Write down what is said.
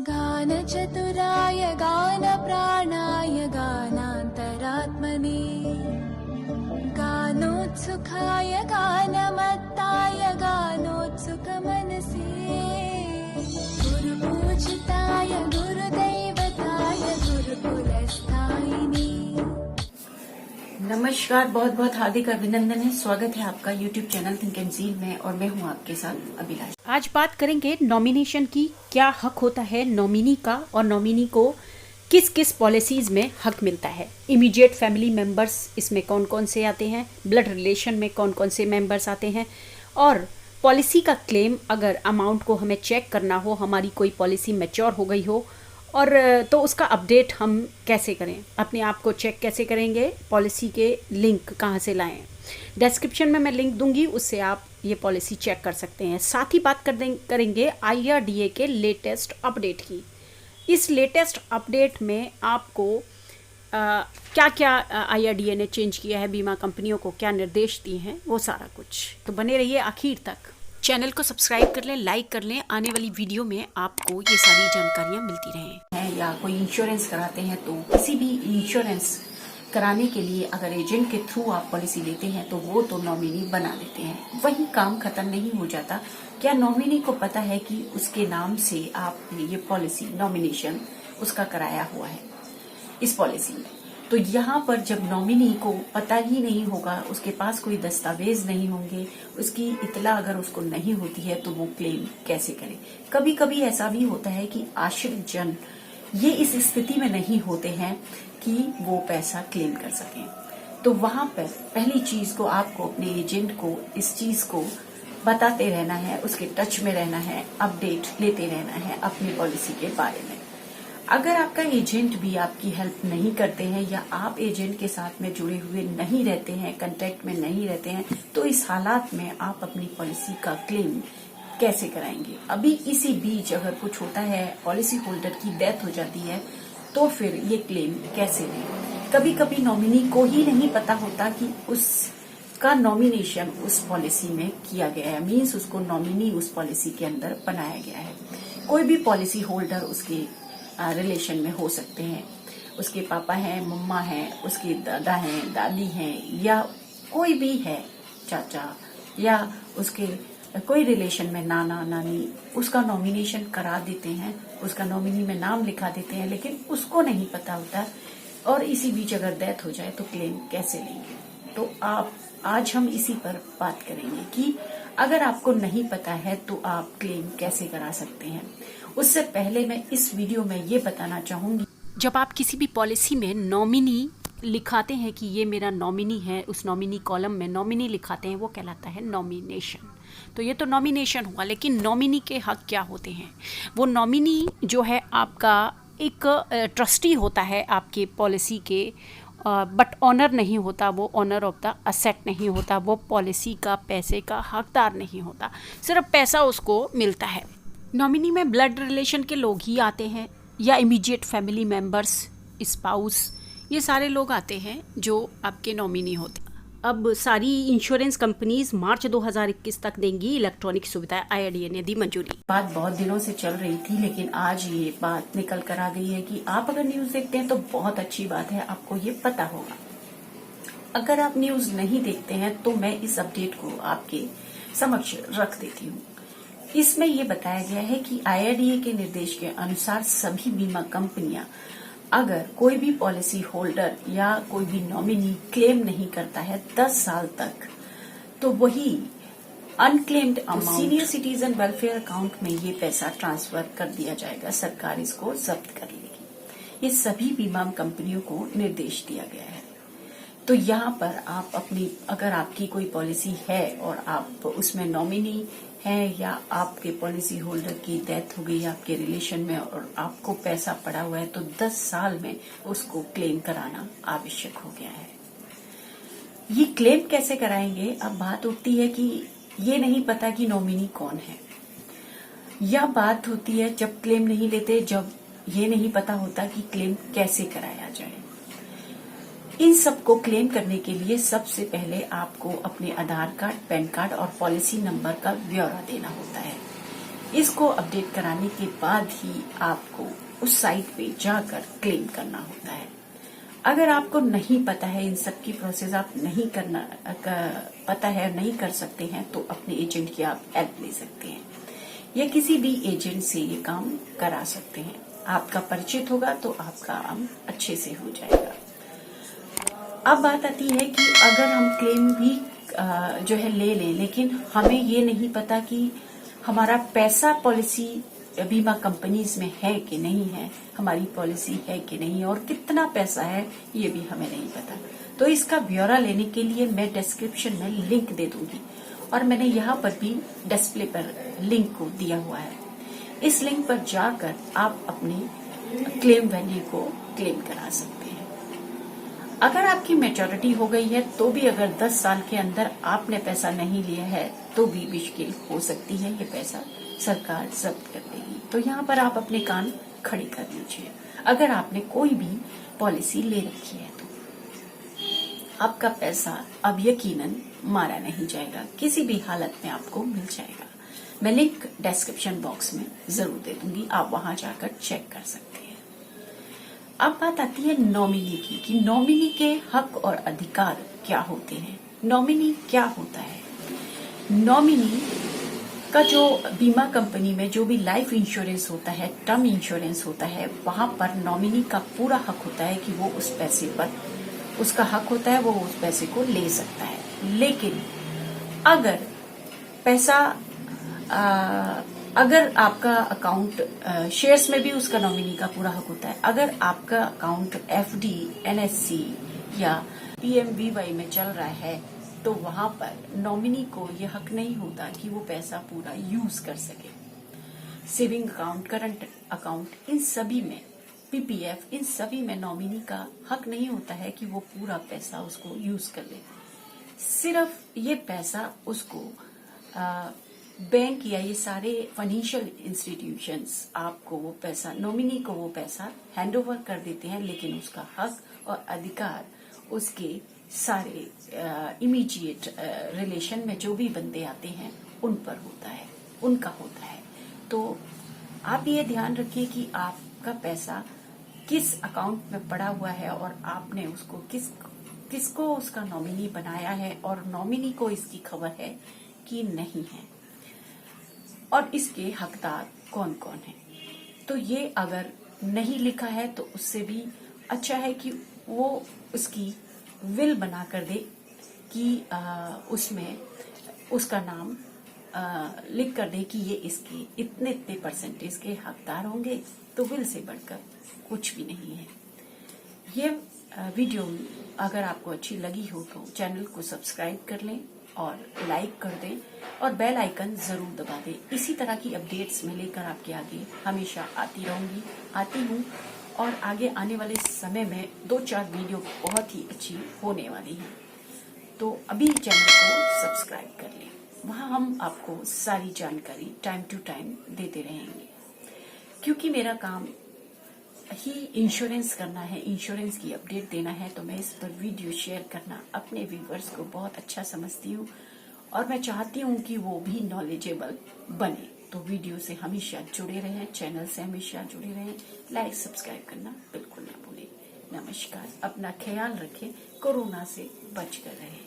गानचतुराय गानप्राणाय गानान्तरात्मने गानोत्सुकाय गानमत्ताय गानोत्सुकमनसे गुरुपूजिताय गुरुदैवताय गुरुकुलस्थायिने। नमस्कार, बहुत बहुत हार्दिक अभिनंदन है। स्वागत है आपका YouTube channel think and zeal में और मैं हूं आपके साथ अभिलाष। आज बात करेंगे नॉमिनेशन की। क्या हक होता है नॉमिनी का और नॉमिनी को किस किस पॉलिसीज में हक मिलता है। इमीडिएट फैमिली मेंबर्स इसमें कौन कौन से आते हैं, ब्लड रिलेशन में कौन कौन से मेंबर्स आते हैं, और पॉलिसी का क्लेम अगर अमाउंट को हमें चेक करना हो, हमारी कोई पॉलिसी मैच्योर हो गई हो और तो उसका अपडेट हम कैसे करें, अपने आप को चेक कैसे करेंगे, पॉलिसी के लिंक कहाँ से लाएं। डिस्क्रिप्शन में मैं लिंक दूंगी, उससे आप ये पॉलिसी चेक कर सकते हैं। साथ ही बात करेंगे IRDA के लेटेस्ट अपडेट की। इस लेटेस्ट अपडेट में आपको क्या क्या IRDA ने चेंज किया है, बीमा कंपनियों को क्या निर्देश दिए हैं, वो सारा कुछ। तो बने रहिए आखिर तक। चैनल को सब्सक्राइब कर लें, लाइक कर लें। आने वाली वीडियो में आपको ये सारी जानकारियाँ मिलती रहें। या कोई इंश्योरेंस कराते हैं तो किसी भी इंश्योरेंस कराने के लिए अगर एजेंट के थ्रू आप पॉलिसी लेते हैं तो वो तो नॉमिनी बना देते हैं। वही काम खत्म नहीं हो जाता। क्या नॉमिनी को पता है कि उसके नाम से आपने ये पॉलिसी नॉमिनेशन उसका कराया हुआ है इस पॉलिसी में? तो यहाँ पर जब नॉमिनी को पता ही नहीं होगा, उसके पास कोई दस्तावेज नहीं होंगे, उसकी इतला अगर उसको नहीं होती है तो वो क्लेम कैसे करे। कभी कभी ऐसा भी होता है कि आश्रित जन ये इस स्थिति में नहीं होते हैं कि वो पैसा क्लेम कर सकें। तो वहां पर पहली चीज को आपको अपने एजेंट को इस चीज को बताते रहना है, उसके टच में रहना है, अपडेट लेते रहना है अपनी पॉलिसी के बारे में। अगर आपका एजेंट भी आपकी हेल्प नहीं करते हैं या आप एजेंट के साथ में जुड़े हुए नहीं रहते हैं, कांटेक्ट में नहीं रहते हैं, तो इस हालात में आप अपनी पॉलिसी का क्लेम कैसे कराएंगे। अभी इसी बीच अगर कुछ होता है, पॉलिसी होल्डर की डेथ हो जाती है, तो फिर ये क्लेम कैसे लें। कभी कभी नॉमिनी को ही नहीं पता होता कि उसका नॉमिनेशन उस पॉलिसी में किया गया है, मीन्स उसको नॉमिनी उस पॉलिसी के अंदर बनाया गया है। कोई भी पॉलिसी होल्डर उसके रिलेशन में हो सकते हैं, उसके पापा हैं, मम्मा हैं, उसके दादा हैं, दादी हैं, या कोई भी है, चाचा, या उसके कोई रिलेशन में नाना नानी, उसका नॉमिनेशन करा देते हैं, उसका नॉमिनी में नाम लिखा देते हैं, लेकिन उसको नहीं पता होता और इसी बीच अगर डेथ हो जाए तो क्लेम कैसे लेंगे। तो आज हम इसी पर बात करेंगे कि अगर आपको नहीं पता है तो आप क्लेम कैसे करा सकते हैं। उससे पहले मैं इस वीडियो में ये बताना चाहूंगी, जब आप किसी भी पॉलिसी में नॉमिनी लिखाते हैं कि ये मेरा नॉमिनी है, उस नॉमिनी कॉलम में नॉमिनी लिखाते हैं, वो कहलाता है नॉमिनेशन। तो ये तो नॉमिनेशन हुआ, लेकिन नॉमिनी के हक क्या होते हैं। वो नॉमिनी जो है आपका एक ट्रस्टी होता है आपके पॉलिसी के, बट ऑनर नहीं होता, वो ऑनर ऑफ द असेट नहीं होता, वो पॉलिसी का पैसे का हकदार नहीं होता, सिर्फ पैसा उसको मिलता है। नॉमिनी में ब्लड रिलेशन के लोग ही आते हैं या इमीडिएट फैमिली मेंबर्स, स्पाउस, ये सारे लोग आते हैं जो आपके नॉमिनी होते हैं। अब सारी इंश्योरेंस कंपनीज मार्च 2021 तक देंगी इलेक्ट्रॉनिक सुविधाएं। IRDA ने दी मंजूरी। बात बहुत दिनों से चल रही थी, लेकिन आज ये बात निकल कर आ गई है कि आप अगर न्यूज देखते हैं तो बहुत अच्छी बात है, आपको ये पता होगा। अगर आप न्यूज नहीं देखते हैं तो मैं इस अपडेट को आपके समक्ष रख देती हूँ। इसमें ये बताया गया है कि IRDA के निर्देश के अनुसार सभी बीमा कंपनियां अगर कोई भी पॉलिसी होल्डर या कोई भी नॉमिनी क्लेम नहीं करता है 10 साल तक, तो वही unclaimed amount senior citizen welfare account में ये पैसा ट्रांसफर कर दिया जाएगा, सरकार इसको जब्त कर लेगी। ये सभी बीमा कंपनियों को निर्देश दिया गया है। तो यहाँ पर आप अपनी, अगर आपकी कोई पॉलिसी है और आप उसमें नॉमिनी हैं या आपके पॉलिसी होल्डर की डेथ हो गई आपके रिलेशन में और आपको पैसा पड़ा हुआ है, तो 10 साल में उसको क्लेम कराना आवश्यक हो गया है। ये क्लेम कैसे कराएंगे? अब बात उठती है कि ये नहीं पता कि नॉमिनी कौन है, या बात होती है जब क्लेम नहीं लेते, जब ये नहीं पता होता कि क्लेम कैसे कराया जाए। इन सबको क्लेम करने के लिए सबसे पहले आपको अपने आधार कार्ड, पैन कार्ड और पॉलिसी नंबर का ब्यौरा देना होता है। इसको अपडेट कराने के बाद ही आपको उस साइट पे जाकर क्लेम करना होता है। अगर आपको नहीं पता है, इन सब की प्रोसेस आप नहीं पता है, नहीं कर सकते हैं, तो अपने एजेंट की आप हेल्प ले सकते हैं या किसी भी एजेंट से ये काम करा सकते हैं। आपका परिचित होगा तो आपका काम अच्छे से हो जाएगा। अब बात आती है कि अगर हम क्लेम भी जो है ले लें, लेकिन हमें ये नहीं पता कि हमारा पैसा पॉलिसी बीमा कंपनीज में है कि नहीं है, हमारी पॉलिसी है कि नहीं, और कितना पैसा है ये भी हमें नहीं पता। तो इसका ब्यौरा लेने के लिए मैं डिस्क्रिप्शन में लिंक दे दूंगी, और मैंने यहाँ पर भी डिस्प्ले पर लिंक को दिया हुआ है। इस लिंक पर जाकर आप अपनी क्लेम वैल्यू को क्लेम करा सकते हैं। अगर आपकी मैच्योरिटी हो गई है तो भी अगर 10 साल के अंदर आपने पैसा नहीं लिया है तो भी मुश्किल हो सकती है, ये पैसा सरकार जब्त कर देगी। तो यहाँ पर आप अपने कान खड़े कर लीजिए। अगर आपने कोई भी पॉलिसी ले रखी है तो आपका पैसा अब यकीनन मारा नहीं जाएगा, किसी भी हालत में आपको मिल जाएगा। मैं लिंक डिस्क्रिप्शन बॉक्स में जरूर दे दूंगी, आप वहां जाकर चेक कर सकते हैं। अब बात आती है नॉमिनी की, कि नॉमिनी के हक और अधिकार क्या होते हैं। नॉमिनी क्या होता है? नॉमिनी का जो बीमा कंपनी में जो भी लाइफ इंश्योरेंस होता है, टर्म इंश्योरेंस होता है, वहां पर नॉमिनी का पूरा हक होता है कि वो उस पैसे पर, उसका हक होता है, वो उस पैसे को ले सकता है। लेकिन अगर पैसा अगर आपका अकाउंट शेयर्स में भी उसका नॉमिनी का पूरा हक होता है। अगर आपका अकाउंट FD, NSC या PMVY में चल रहा है तो वहां पर नॉमिनी को यह हक नहीं होता कि वो पैसा पूरा यूज कर सके। सेविंग अकाउंट, करंट अकाउंट, इन सभी में, PPF, इन सभी में नॉमिनी का हक नहीं होता है कि वो पूरा पैसा उसको यूज कर ले। सिर्फ ये पैसा उसको बैंक या ये सारे फाइनेंशियल इंस्टीट्यूशंस आपको वो पैसा, नॉमिनी को वो पैसा हैंड ओवर कर देते हैं, लेकिन उसका हक और अधिकार उसके सारे इमीडिएट रिलेशन में जो भी बंदे आते हैं उन पर होता है, उनका होता है। तो आप ये ध्यान रखिए कि आपका पैसा किस अकाउंट में पड़ा हुआ है और आपने उसको किसको उसका नॉमिनी बनाया है, और नॉमिनी को इसकी खबर है कि नहीं है, और इसके हकदार कौन कौन है। तो ये अगर नहीं लिखा है तो उससे भी अच्छा है कि वो उसकी विल बना कर दे कि उसमें उसका नाम लिख कर दे कि ये इसके इतने इतने परसेंटेज के हकदार होंगे। तो विल से बढ़कर कुछ भी नहीं है। ये वीडियो अगर आपको अच्छी लगी हो तो चैनल को सब्सक्राइब कर लें और लाइक कर दें और बेल आइकन जरूर दबा दें। इसी तरह की अपडेट्स मैं लेकर आपके आगे हमेशा आती हूँ और आगे आने वाले समय में 2-4 वीडियो बहुत ही अच्छी होने वाली हैं। तो अभी चैनल को सब्सक्राइब कर लें, वहाँ हम आपको सारी जानकारी टाइम टू टाइम देते रहेंगे। क्योंकि मेरा काम ही इंश्योरेंस करना है, इंश्योरेंस की अपडेट देना है, तो मैं इस पर वीडियो शेयर करना अपने व्यूवर्स को बहुत अच्छा समझती हूँ और मैं चाहती हूँ कि वो भी नॉलेजेबल बने। तो वीडियो से हमेशा जुड़े रहें, चैनल से हमेशा जुड़े रहें, लाइक सब्सक्राइब करना बिल्कुल ना भूलें। नमस्कार, अपना ख्याल रखें, कोरोना से बच कर रहें।